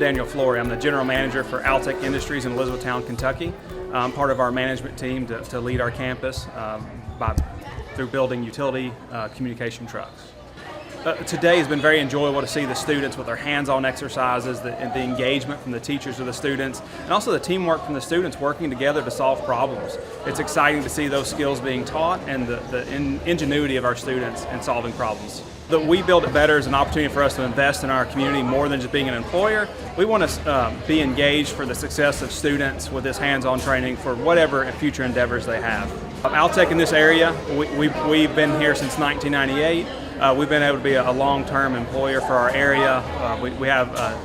Daniel Flory. I'm the general manager for Altec Industries in Elizabethtown, Kentucky. I'm part of our management team to lead our campus through building utility communication trucks. Today has been very enjoyable to see the students with their hands-on exercises, the engagement from the teachers to the students, and also the teamwork from the students working together to solve problems. It's exciting to see those skills being taught and the ingenuity of our students in solving problems. The We Build It Better is an opportunity for us to invest in our community more than just being an employer. We want to be engaged for the success of students with this hands-on training for whatever future endeavors they have. Altec in this area, we've been here since 1998. We've been able to be a long-term employer for our area. We have a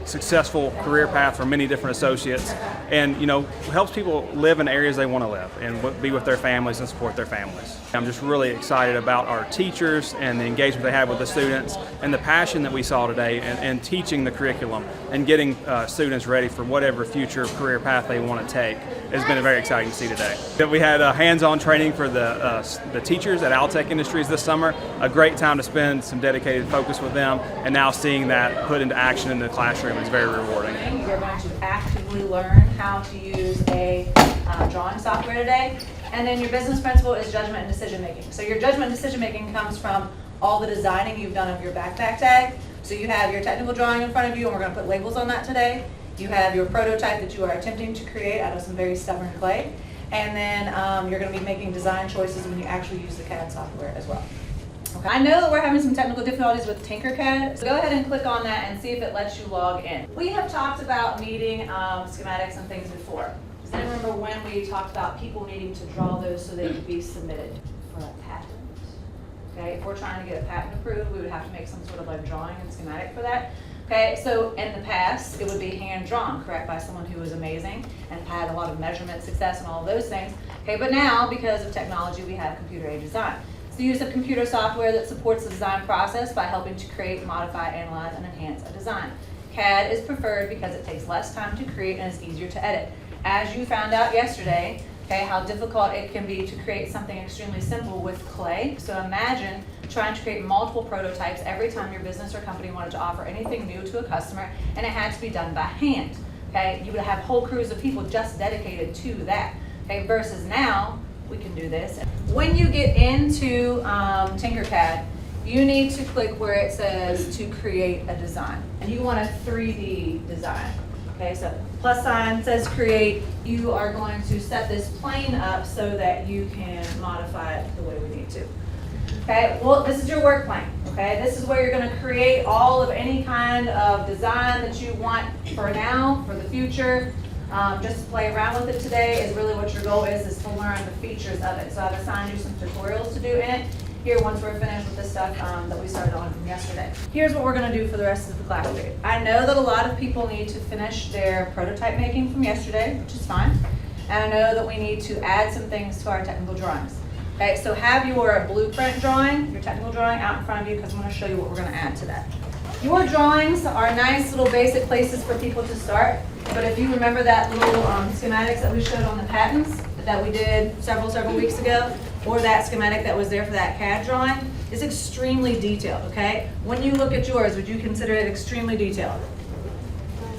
successful career path for many different associates, and helps people live in areas they want to live and be with their families and support their families. I'm just really excited about our teachers and the engagement they have with the students and the passion that we saw today in teaching the curriculum and getting students ready for whatever future career path they want to take. It's been very exciting to see today. We had hands-on training for the teachers at Altec Industries this summer. A great time to spend some dedicated focus with them, and now seeing that put into action in the classroom is very rewarding. You're going to actively learn how to use a drawing software today, and then your business principle is judgment and decision making. So your judgment and decision making comes from all the designing you've done of your backpack tag. So you have your technical drawing in front of you, and we're going to put labels on that today. You have your prototype that you are attempting to create out of some very stubborn clay, and then you're going to be making design choices when you actually use the CAD software as well. Okay. I know that we're having some technical difficulties with Tinkercad, so go ahead and click on that and see if it lets you log in. We have talked about needing schematics and things before. Does anyone remember when we talked about people needing to draw those so they could be submitted for a patent? Okay, if we're trying to get a patent approved, we would have to make some sort of like drawing and schematic for that. Okay, so in the past, it would be hand-drawn, correct, by someone who was amazing and had a lot of measurement success and all of those things. Okay, but now, because of technology, we have computer-aided design. It's the use of computer software that supports the design process by helping to create, modify, analyze, and enhance a design. CAD is preferred because it takes less time to create and is easier to edit. As you found out yesterday, okay, how difficult it can be to create something extremely simple with clay. So imagine trying to create multiple prototypes every time your business or company wanted to offer anything new to a customer, and it had to be done by hand. Okay, you would have whole crews of people just dedicated to that. Okay, versus now we can do this. When you get into Tinkercad, you need to click where it says to create a design, and you want a 3D design. Okay, so plus sign says create. You are going to set this plane up so that you can modify it the way we need to. Okay, well, this is your work plane. Okay, this is where you're going to create all of any kind of design that you want for now, for the future. Just play around with it today is really what your goal is to learn the features of it. So I've assigned you some tutorials to do in it here once we're finished with the stuff that we started on from yesterday. Here's what we're going to do for the rest of the class period. I know that a lot of people need to finish their prototype making from yesterday, which is fine. And I know that we need to add some things to our technical drawings. Okay, so have your blueprint drawing, your technical drawing out in front of you, because I'm going to show you what we're going to add to that. Your drawings are nice little basic places for people to start, but if you remember that little schematics that we showed on the patents that we did several weeks ago, or that schematic that was there for that CAD drawing, is extremely detailed, okay? When you look at yours, would you consider it extremely detailed?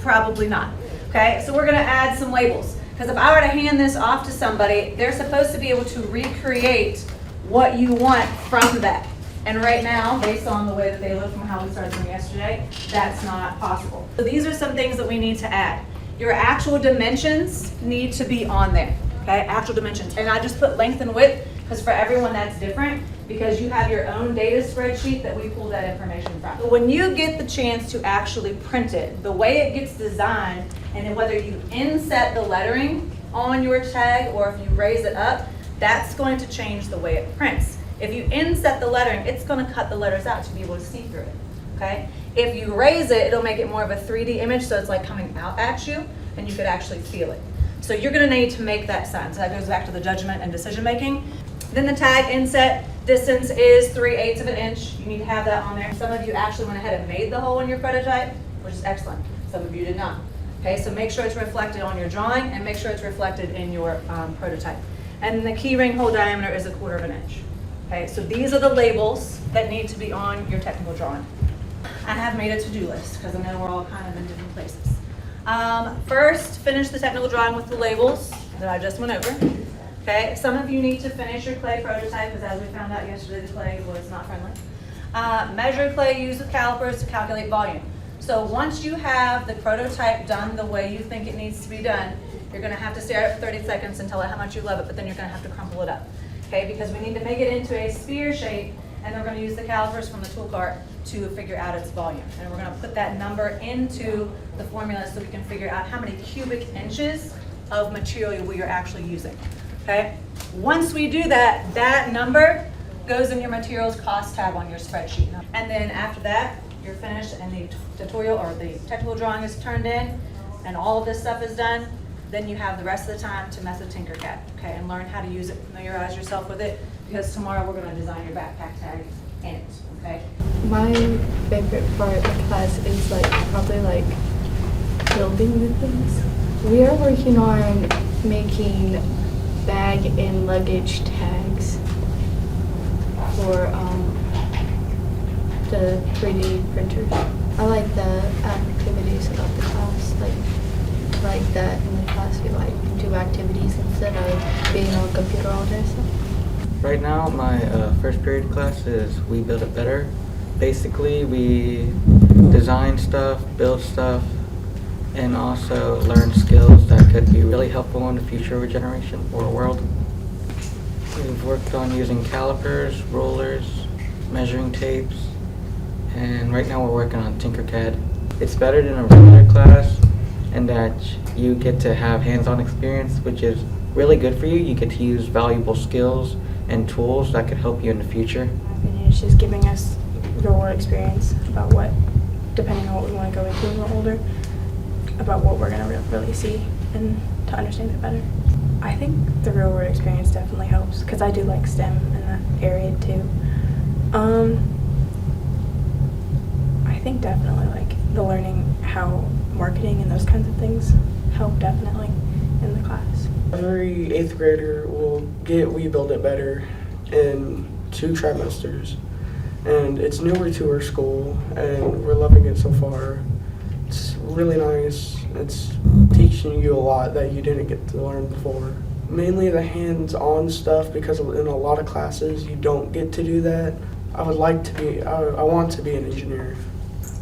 Probably not, okay? So we're going to add some labels. Because if I were to hand this off to somebody, they're supposed to be able to recreate what you want from that. And right now, based on the way that they look from how we started from yesterday, that's not possible. So these are some things that we need to add. Your actual dimensions need to be on there, okay? Actual dimensions. And I just put length and width because for everyone that's different, because you have your own data spreadsheet that we pull that information from. But when you get the chance to actually print it, the way it gets designed, and then whether you inset the lettering on your tag or if you raise it up, that's going to change the way it prints. If you inset the lettering, it's going to cut the letters out to be able to see through it, okay? If you raise it, it'll make it more of a 3D image, so it's like coming out at you, and you could actually feel it. So you're going to need to make that sign. So that goes back to the judgment and decision making. Then the tag inset distance is 3/8 of an inch. You need to have that on there. Some of you actually went ahead and made the hole in your prototype, which is excellent. Some of you did not. Okay, so make sure it's reflected on your drawing and make sure it's reflected in your prototype. And the key ring hole diameter is 1/4 of an inch. Okay, so these are the labels that need to be on your technical drawing. I have made a to-do list because I know we're all kind of in different places. First, finish the technical drawing with the labels that I just went over. Okay, some of you need to finish your clay prototype because as we found out yesterday, the clay was not friendly. Measure clay used with calipers to calculate volume. So once you have the prototype done the way you think it needs to be done, you're going to have to stare at it for 30 seconds and tell it how much you love it, but then you're going to have to crumple it up. Okay, because we need to make it into a sphere shape, and we're going to use the calipers from the tool cart to figure out its volume. And we're going to put that number into the formula so we can figure out how many cubic inches of material we are actually using. Okay? Once we do that, that number goes in your materials cost tab on your spreadsheet. And then after that, you're finished and the tutorial or the technical drawing is turned in and all of this stuff is done, then you have the rest of the time to mess with Tinkercad, okay, and learn how to use it, familiarize yourself with it, because tomorrow we're going to design your backpack tag in it, okay? My favorite part of class is probably building the things. We are working on making bag and luggage tags for the 3D printers. I like the activities about the class, like that in the class we do activities instead of being on a computer all day. So. Right now, my first period class is We Build It Better. Basically, we design stuff, build stuff, and also learn skills that could be really helpful in the future of a generation or a world. We've worked on using calipers, rulers, measuring tapes, and right now we're working on Tinkercad. It's better than a regular class in that you get to have hands-on experience, which is really good for you. You get to use valuable skills and tools that could help you in the future. My opinion is just giving us real-world experience about what, depending on what we want to go into when we're older, about what we're going to really see and to understand it better. I think the real-world experience definitely helps because I do like STEM in that area too. I think definitely the learning how marketing and those kinds of things help definitely in the class. Every 8th grader will get We Build It Better in 2 trimesters, and it's newer to our school and we're loving it so far. It's really nice. It's teaching you a lot that you didn't get to learn before. Mainly the hands-on stuff, because in a lot of classes you don't get to do that. I want to be an engineer.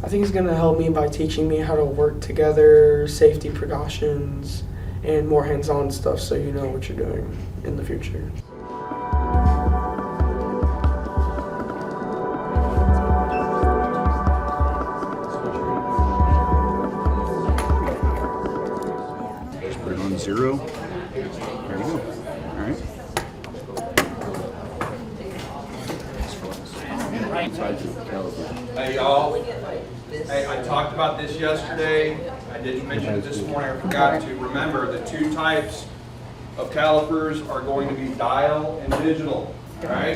I think it's going to help me by teaching me how to work together, safety precautions, and more hands-on stuff so you know what you're doing in the future. Just put it on 0. There you go. All right. Hey y'all, hey, I talked about this yesterday, I didn't mention it this morning, I forgot to. Remember, the 2 types of calipers are going to be dial and digital, alright?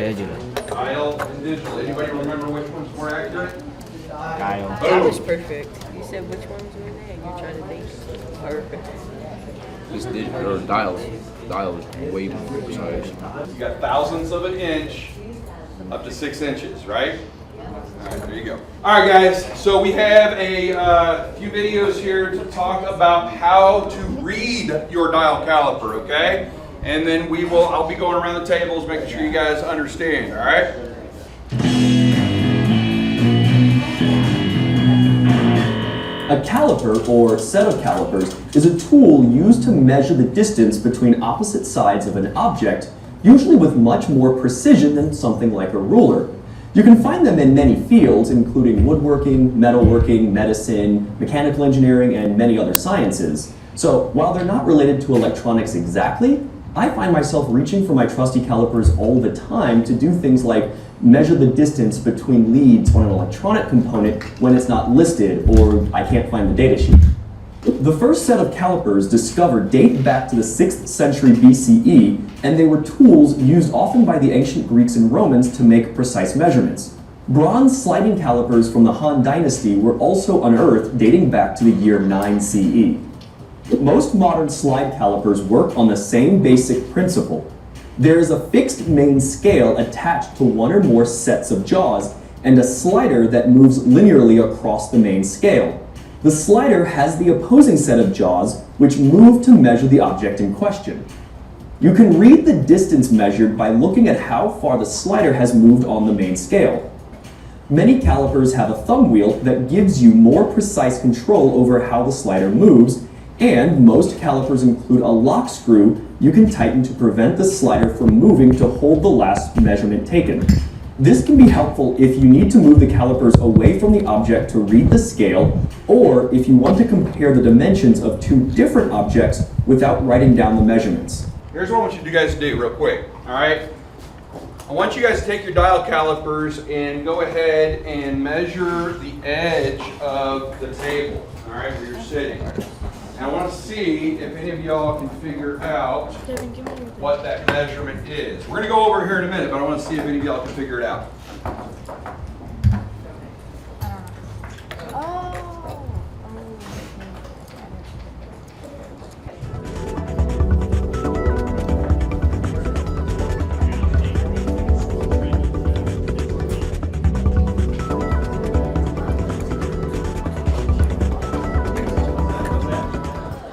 Dial and digital. Anybody remember which one's more accurate? Dial. That was perfect. You said which ones were they? You're trying to think. Perfect. This digital or dial is way more precise. You got thousandths of an inch up to 6 inches, right? Alright, there you go. Alright guys, so we have a few videos here to talk about how to read your dial caliper, okay? And then I'll be going around the tables making sure you guys understand, alright? A caliper, or set of calipers, is a tool used to measure the distance between opposite sides of an object, usually with much more precision than something like a ruler. You can find them in many fields, including woodworking, metalworking, medicine, mechanical engineering, and many other sciences. So while they're not related to electronics exactly, I find myself reaching for my trusty calipers all the time to do things like measure the distance between leads on an electronic component when it's not listed or I can't find the data sheet. The first set of calipers discovered date back to the 6th century BCE, and they were tools used often by the ancient Greeks and Romans to make precise measurements. Bronze sliding calipers from the Han Dynasty were also unearthed dating back to the year 9 CE. Most modern slide calipers work on the same basic principle. There is a fixed main scale attached to one or more sets of jaws, and a slider that moves linearly across the main scale. The slider has the opposing set of jaws, which move to measure the object in question. You can read the distance measured by looking at how far the slider has moved on the main scale. Many calipers have a thumb wheel that gives you more precise control over how the slider moves, and most calipers include a lock screw you can tighten to prevent the slider from moving to hold the last measurement taken. This can be helpful if you need to move the calipers away from the object to read the scale, or if you want to compare the dimensions of two different objects without writing down the measurements. Here's what I want you guys to do real quick, all right? I want you guys to take your dial calipers and go ahead and measure the edge of the table, all right, where you're sitting. And I want to see if any of y'all can figure out what that measurement is. We're going to go over here in a minute, but I want to see if any of y'all can figure it out.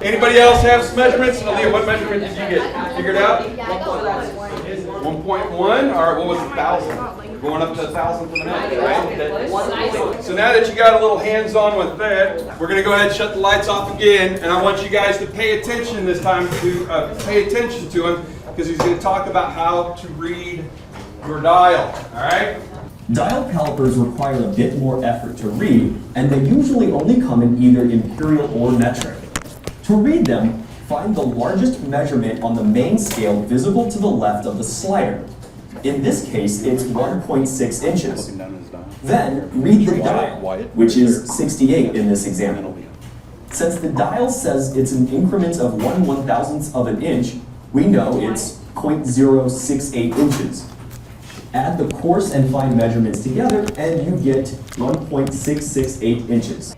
Anybody else have some measurements? Aaliyah, what measurement did you get? Figured out? 1.1. All right, what was 1,000? Going up to 1,000 for the minute, right? So now that you got a little hands-on with that, we're going to go ahead and shut the lights off again, and I want you guys to pay attention this time to pay attention to him, because he's going to talk about how to read your dial. All right? Dial calipers require a bit more effort to read, and they usually only come in either imperial or metric. To read them, find the largest measurement on the main scale visible to the left of the slider. In this case, it's 1.6 inches. Then, read the dial, which is 68 in this example. Since the dial says it's in increments of 1/1000th of an inch, we know it's 0.068 inches. Add the coarse and fine measurements together, and you get 1.668 inches.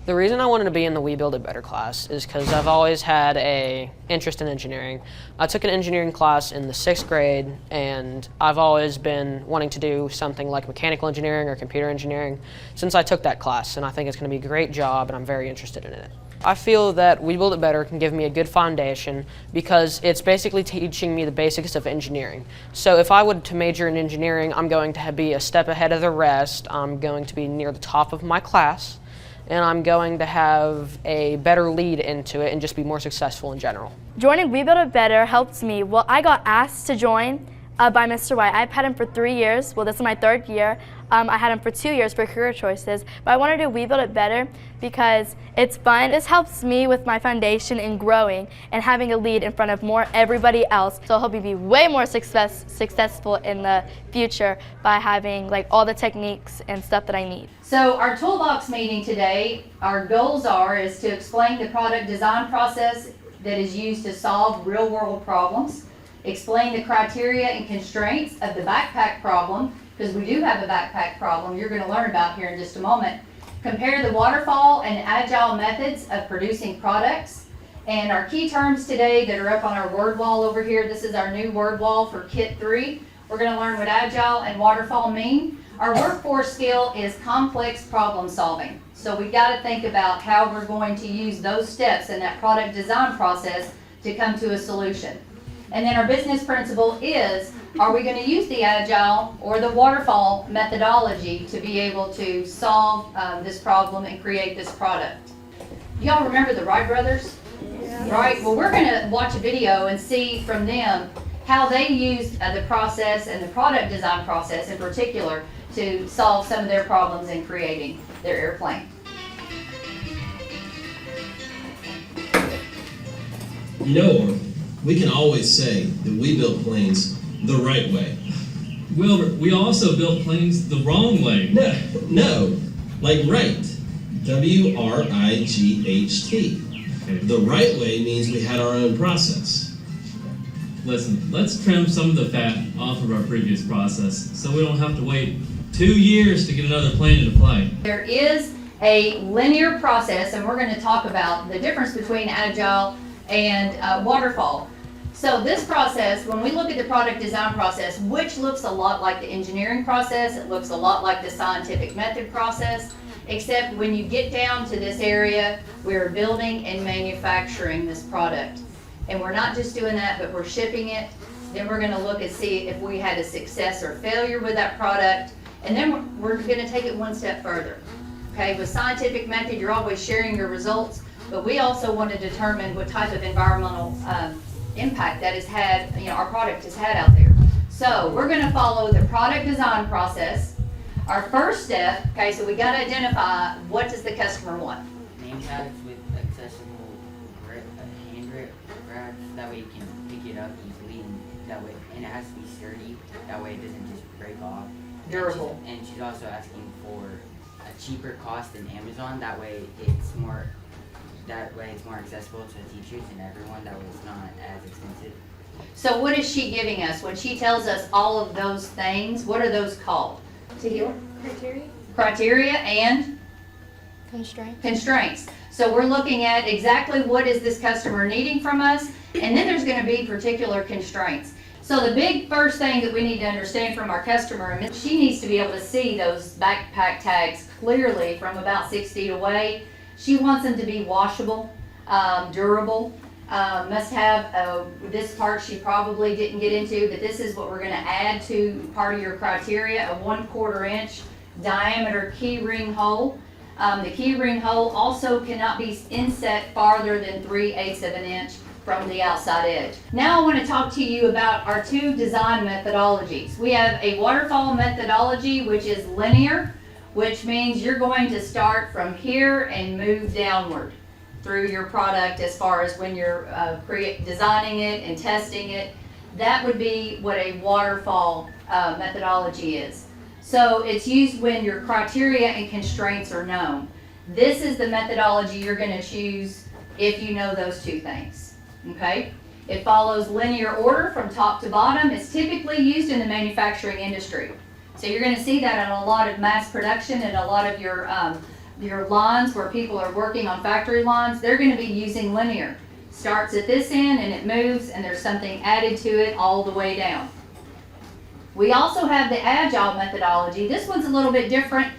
The reason I wanted to be in the We Build It Better class is because I've always had an interest in engineering. I took an engineering class in the 6th grade, and I've always been wanting to do something like mechanical engineering or computer engineering since I took that class, and I think it's going to be a great job, and I'm very interested in it. I feel that We Build It Better can give me a good foundation because it's basically teaching me the basics of engineering. So if I were to major in engineering, I'm going to be a step ahead of the rest. I'm going to be near the top of my class, and I'm going to have a better lead into it and just be more successful in general. Joining We Build It Better helped me. Well, I got asked to join by Mr. White. I've had him for 3 years. Well, this is my 3rd year. I had him for 2 years for career choices, but I want to do We Build It Better because it's fun. This helps me with my foundation in growing and having a lead in front of everybody else. So I'll help me be way more successful in the future by having like all the techniques and stuff that I need. So our toolbox meeting today, our goals is to explain the product design process that is used to solve real world problems, explain the criteria and constraints of the backpack problem, because we do have a backpack problem you're going to learn about here in just a moment. Compare the waterfall and agile methods of producing products. And our key terms today that are up on our word wall over here, this is our new word wall for Kit 3. We're going to learn what agile and waterfall mean. Our workforce skill is complex problem solving. So we've got to think about how we're going to use those steps in that product design process to come to a solution. And then our business principle is, are we going to use the agile or the waterfall methodology to be able to solve this problem and create this product? Y'all remember the Wright brothers? Yes. Right? Well, we're going to watch a video and see from them how they used the process and the product design process in particular to solve some of their problems in creating their airplane. You know, we can always say that we built planes the right way. Wilbur, we also built planes the wrong way. No, like right. W-R-I-G-H-T. The right way means we had our own process. Listen, let's trim some of the fat off of our previous process so we don't have to wait 2 years to get another plane into play. There is a linear process, and we're going to talk about the difference between agile and waterfall. So this process, when we look at the product design process, which looks a lot like the engineering process, it looks a lot like the scientific method process, except when you get down to this area, we're building and manufacturing this product. And we're not just doing that, but we're shipping it. Then we're gonna look and see if we had a success or failure with that product. And then we're gonna take it one step further. Okay, with scientific method, you're always sharing your results, but we also want to determine what type of environmental impact that has had, our product has had out there. So we're gonna follow the product design process. Our first step, okay, so we gotta identify what does the customer want. Name tags with accessible hand grip grabs, that way you can pick it up easily, and that way, and it has to be sturdy, that way it doesn't just break off. Durable. And she's also asking for a cheaper cost than Amazon, that way it's more accessible to the teachers and everyone, that way it's not as expensive. So what is she giving us? When she tells us all of those things, what are those called? Criteria. Criteria and constraints. So we're looking at exactly what is this customer needing from us, and then there's going to be particular constraints. So the big first thing that we need to understand from our customer, she needs to be able to see those backpack tags clearly from about 6 feet away. She wants them to be washable, durable, must have, this part she probably didn't get into, but this is what we're going to add to part of your criteria, a 1/4 inch diameter key ring hole. The key ring hole also cannot be inset farther than 3/8 of an inch from the outside edge. Now I want to talk to you about our two design methodologies. We have a waterfall methodology, which is linear, which means you're going to start from here and move downward through your product as far as when you're designing it and testing it. That would be what a waterfall methodology is. So it's used when your criteria and constraints are known. This is the methodology you're going to choose if you know those two things. Okay? It follows linear order from top to bottom. It's typically used in the manufacturing industry. So you're going to see that in a lot of mass production and a lot of your lines where people are working on factory lines. They're going to be using linear. Starts at this end and it moves, and there's something added to it all the way down. We also have the agile methodology. This one's a little bit different,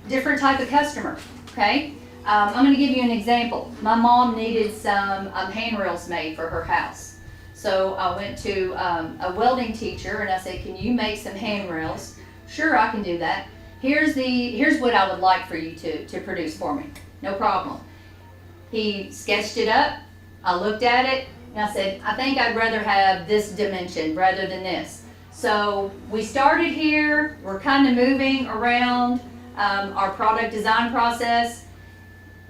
different type of customer. Okay, I'm going to give you an example. My mom needed some handrails made for her house. So I went to a welding teacher and I said, "Can you make some handrails?" "Sure, I can do that. Here's what I would like for you to produce for me." "No problem." He sketched it up. I looked at it and I said, "I think I'd rather have this dimension rather than this." So we started here. We're kind of moving around our product design process.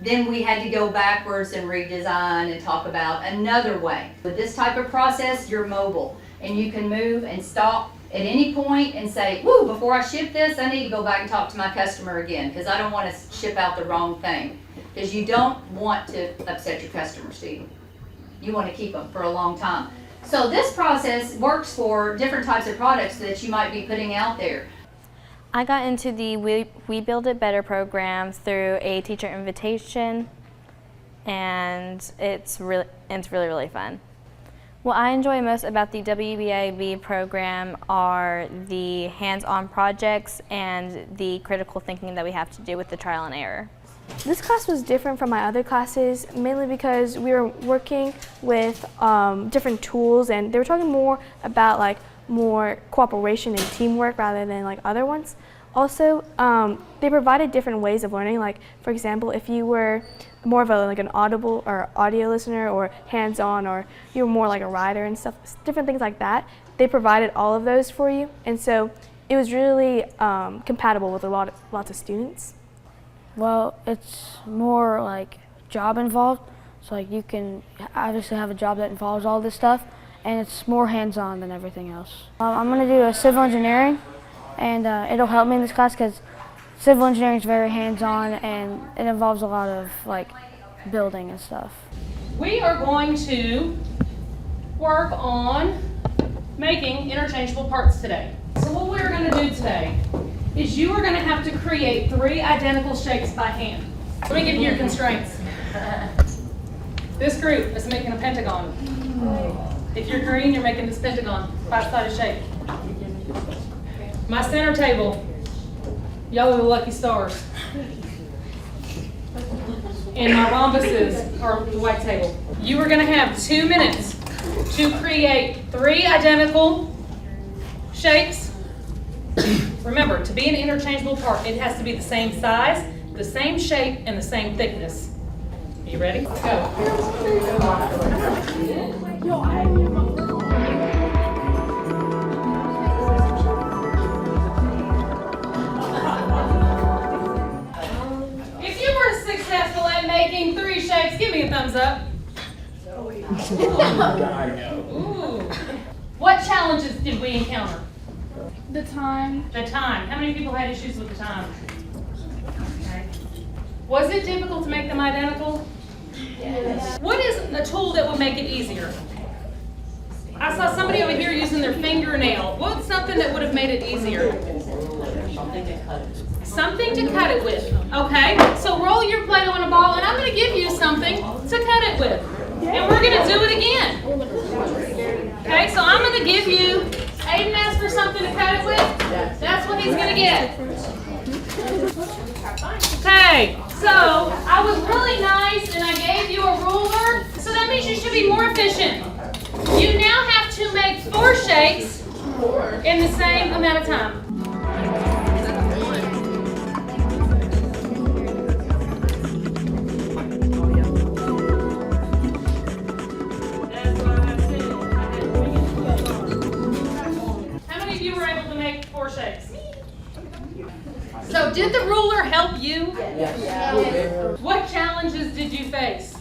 Then we had to go backwards and redesign and talk about another way. With this type of process, you're mobile and you can move and stop at any point and say, "Woo, before I ship this, I need to go back and talk to my customer again because I don't want to ship out the wrong thing." Because you don't want to upset your customers, do you? You want to keep them for a long time. So this process works for different types of products that you might be putting out there. I got into the We Build It Better program through a teacher invitation, and it's really fun. What I enjoy most about the WBIB program are the hands-on projects and the critical thinking that we have to do with the trial and error. This class was different from my other classes, mainly because we were working with different tools, and they were talking more about more cooperation and teamwork rather than other ones. Also, they provided different ways of learning. For example, if you were more of an audible or audio listener, or hands-on, or you were more like a writer and stuff, different things like that, they provided all of those for you, and so it was really compatible with lots of students. Well, it's more job involved, so you can obviously have a job that involves all this stuff, and it's more hands-on than everything else. I'm going to do a civil engineering, and it'll help me in this class because civil engineering is very hands-on and it involves a lot of building and stuff. We are going to work on making interchangeable parts today. So what we're going to do today is you are going to have to create 3 identical shapes by hand. Let me give you your constraints. This group is making a pentagon. If you're green, you're making this pentagon, 5-sided shape. My center table, y'all are the lucky stars. And my rhombuses are the white table. You are gonna have 2 minutes to create 3 identical shapes. Remember, to be an interchangeable part, it has to be the same size, the same shape, and the same thickness. Are you ready? Go. If you were successful at making 3 shapes, give me a thumbs up. Ooh. What challenges did we encounter? The time. The time. How many people had issues with the time? Okay. Was it difficult to make them identical? Yes. What is a tool that would make it easier? I saw somebody over here using their fingernail. What's something that would have made it easier? Something to cut it with. Okay, so roll your Play-Doh in a ball, and I'm going to give you something to cut it with. And we're going to do it again. Okay, so I'm going to give you, Aiden asked for something to cut it with. That's what he's going to get. Okay, so I was really nice and I gave you a ruler, so that means you should be more efficient. You now have to make 4 shapes in the same amount of time. How many of you were able to make 4 shapes? So did the ruler help you? Yes. What challenges did you face?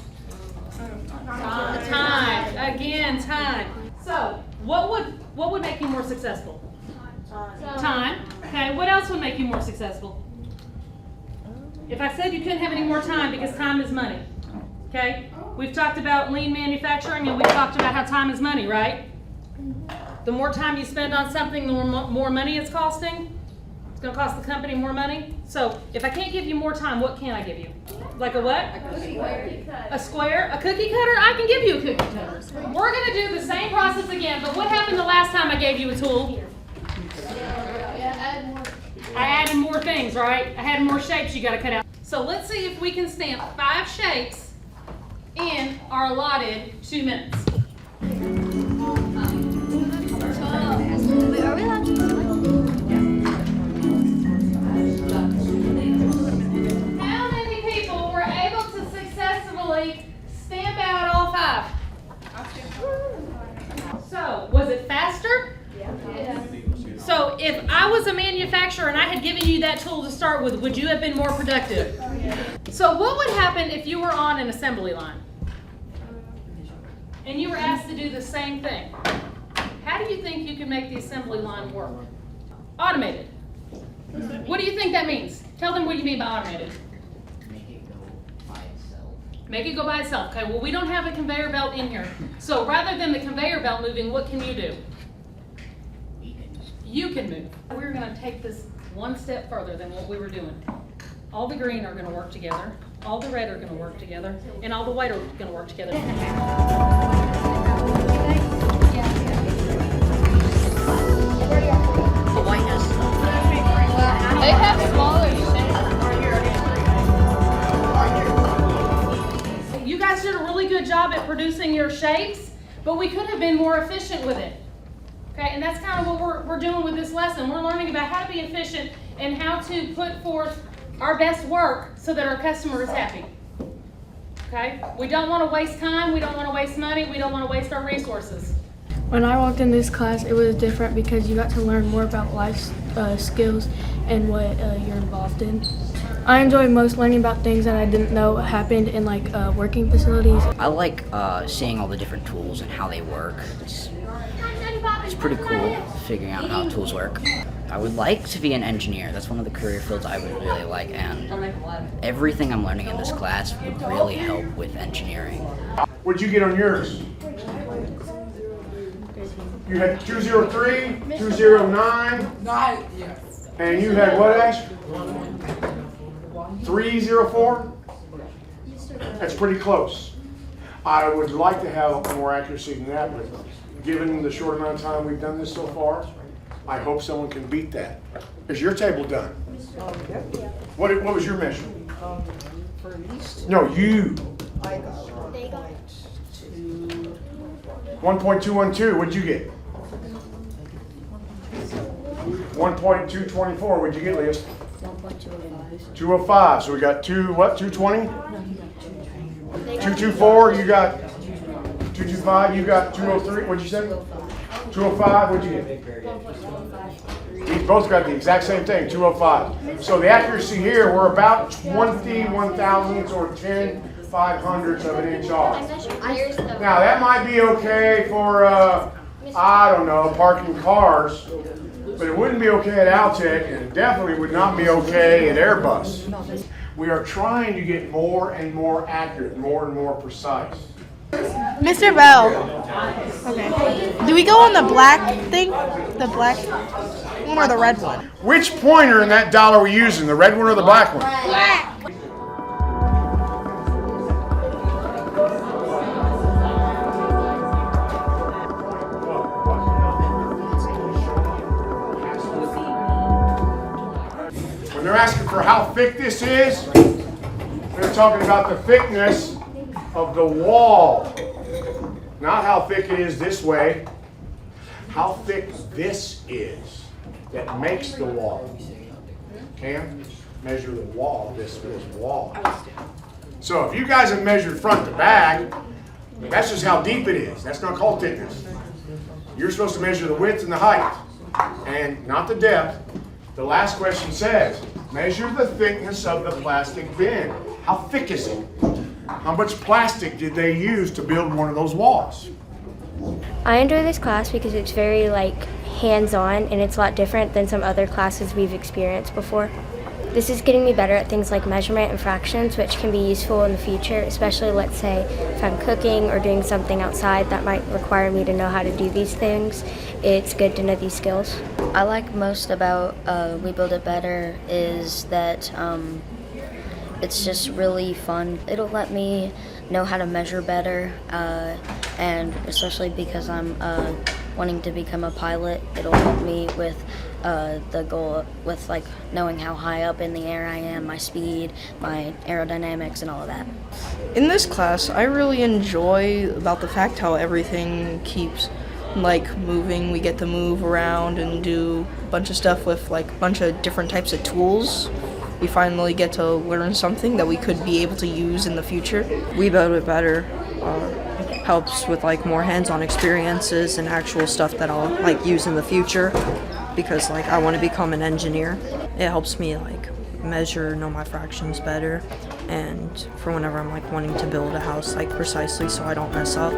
Time. Again, time. So what would make you more successful? Time. Okay, what else would make you more successful? If I said you couldn't have any more time because time is money. Okay? We've talked about lean manufacturing and we've talked about how time is money, right? The more time you spend on something, the more money it's costing. It's going to cost the company more money. So if I can't give you more time, what can I give you? Like a what? A square? A cookie cutter? I can give you a cookie cutter. We're going to do the same process again, but what happened the last time I gave you a tool? I added more things, right? I had more shapes you got to cut out. So let's see if we can stamp 5 shapes in our allotted 2 minutes. How many people were able to successfully stamp out all 5? So, was it faster? Yes. So, if I was a manufacturer and I had given you that tool to start with, would you have been more productive? So, what would happen if you were on an assembly line and you were asked to do the same thing? How do you think you can make the assembly line work? Automated. What do you think that means? Tell them what you mean by automated. Make it go by itself. Make it go by itself. Okay, well, we don't have a conveyor belt in here. So rather than the conveyor belt moving, what can you do? You can move. We're going to take this one step further than what we were doing. All the green are going to work together, all the red are going to work together, and all the white are going to work together. They have smaller shapes. You guys did a really good job at producing your shapes, but we could have been more efficient with it. Okay, and that's kind of what we're doing with this lesson. We're learning about how to be efficient and how to put forth our best work so that our customer is happy. Okay, we don't want to waste time, we don't want to waste money, we don't want to waste our resources. When I walked in this class, it was different because you got to learn more about life skills and what you're involved in. I enjoy most learning about things that I didn't know happened in like working facilities. I like seeing all the different tools and how they work. It's pretty cool figuring out how tools work. I would like to be an engineer. That's one of the career fields I would really like, and everything I'm learning in this class would really help with engineering. What'd you get on yours? You had 203, 209, and you had what, Ash? 304? That's pretty close. I would like to have more accuracy than that, but given the short amount of time we've done this so far, I hope someone can beat that. Is your table done? What was your measure? For least. No, you. I got 1.212, what'd you get? 1.224, what'd you get, Leah? 205, so we got 220? 224, you got 225, you got 203, what'd you say? 205, what'd you get? We both got the exact same thing, 205. So the accuracy here, we're about 21 thousandths or 10/500ths of an inch off. Now that might be okay for, I don't know, parking cars, but it wouldn't be okay at Altec, and it definitely would not be okay at Airbus. We are trying to get more and more accurate, more and more precise. Mr. Bell. Okay. Do we go on the black thing? The black one or the red one? Which pointer in that dollar are we using, the red one or the black one? Black. When they're asking for how thick this is, they're talking about the thickness of the wall. Not how thick it is this way, how thick this is that makes the wall. Cam, measure the wall, this wall. So if you guys have measured front to back, that's just how deep it is. That's not called thickness. You're supposed to measure the width and the height, and not the depth. The last question says, measure the thickness of the plastic bin. How thick is it? How much plastic did they use to build one of those walls? I enjoy this class because it's very hands-on, and it's a lot different than some other classes we've experienced before. This is getting me better at things like measurement and fractions, which can be useful in the future, especially let's say if I'm cooking or doing something outside that might require me to know how to do these things. It's good to know these skills. I like most about We Build It Better is that it's just really fun. It'll let me know how to measure better, and especially because I'm wanting to become a pilot, it'll help me with the goal with knowing how high up in the air I am, my speed, my aerodynamics, and all of that. In this class, I really enjoy about the fact how everything keeps moving. We get to move around and do a bunch of stuff with a bunch of different types of tools. We finally get to learn something that we could be able to use in the future. We Build It Better helps with more hands-on experiences and actual stuff that I'll use in the future, because I want to become an engineer. It helps me measure, know my fractions better, and for whenever I'm wanting to build a house precisely so I don't mess up.